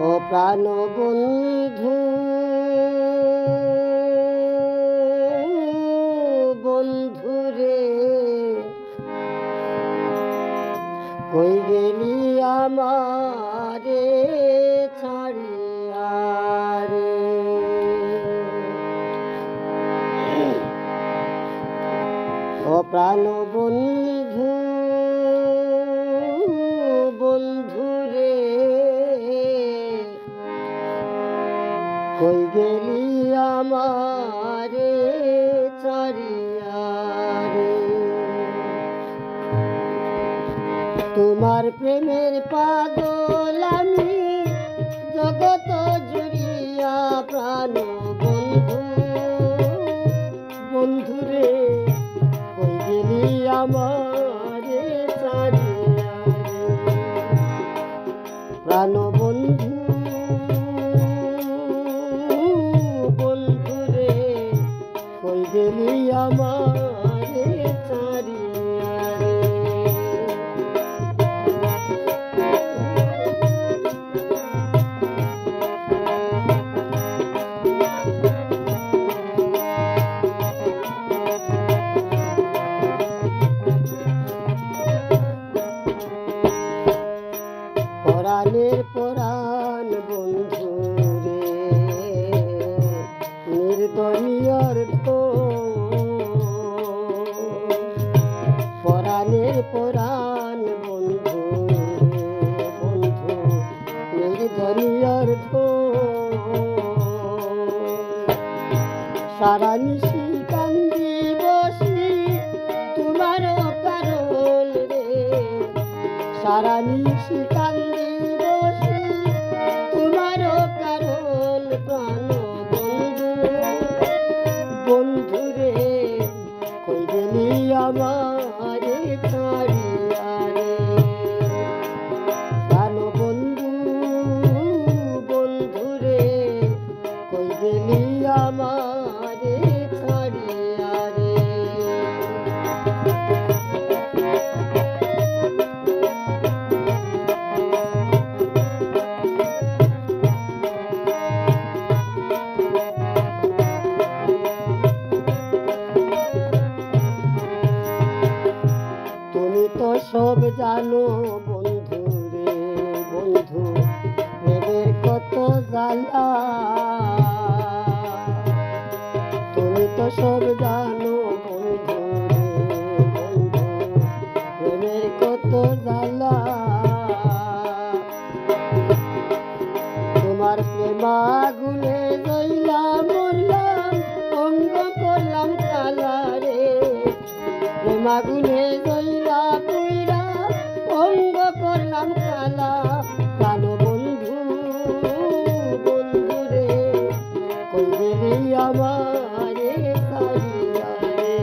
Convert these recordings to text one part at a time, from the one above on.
ও প্রাণ বন্ধু বন্ধুরে কই গেলি আমারে ছাড়িয়া রে। ও প্রাণ বন্ধু বন্ধুরে কই গেলি আমারে ছাড়িয়া রে। তোমার প্রেমের পাগল আমি জগত জুড়িয়া প্রাণ বন্ধু বন্ধুরে কই গেলি আমারে ছাড়িয়া রে। প্রাণ বন্ধু বন্ধুরে কই গেলি আমারে ছাড়িয়া রে। পরাণের পরাণ বন্ধু রে নির্দনীয়র তো পরাণের পরাণ বন্ধু বন্ধু নির্দনীয়র তো সারা নিশি কান্দি বসি তোমার কারণ রে। সারা নিশি কান্দি বসি তোমার কারণ প্রাণ বন্ধু বন্ধুরে কই গেলি আমারে ছাড়িয়া রে। প্রাণ বন্ধু বন্ধুরে কই গেলি আমারে ছাড়িয়া রে। তুমি তো সব জানো বন্ধু রে বন্ধু প্রেমের কত জ্বালা। তুমি তো সব জানো বন্ধু রে বন্ধু প্রেমের কত জ্বালা। তোমার প্রেমাগুনে জইলাম মরলাম অঙ্গ করলাম কালা রে। প্রেমাগুনে জইলা পুইরা অঙ্গ করলাম কালা। প্রাণ বন্ধু বন্ধুরে কই গেলি আমারে ছাড়িয়া রে।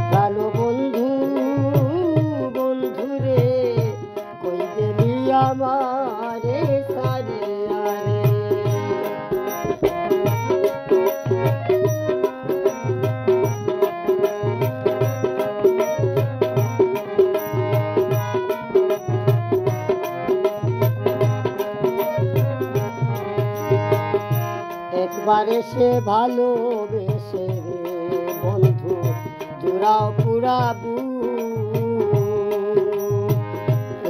প্রাণ বন্ধু বন্ধুরে কই গেলি আমারে ছাড়িয়া রে। একবার এসে ভালোবেসে রে বন্ধু জোড়াও পুরাবু।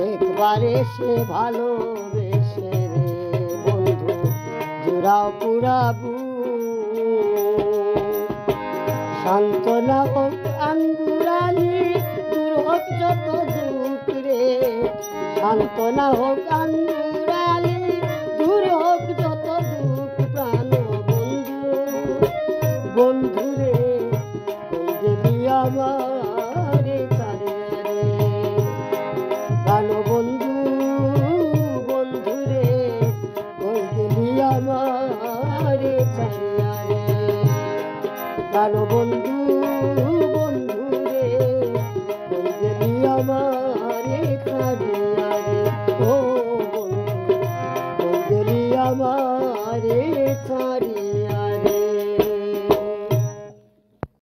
একবার এসে ভালোবেসে রে বন্ধু জোড়াও পুরাবু। সান্ত্বনা হোক আঙ্গুরালি দূর হোক যত দুঃখ রে। সান্ত্বনা হোক আঙ্গুরালি দূর হোক যত দুঃখ প্রাণ বন্ধু বন্ধুরে কই গেলি আমারে ছাড়িয়া রে। প্রাণ বন্ধু বন্ধুরে কই গেলি আমারে ছাড়িয়া রে। প্রাণ বন্ধু বন্ধুরে কই গেলি আমারে ছাড়িয়া রে। ও বন্ধু কই গেলি আমারে ছাড়িয়া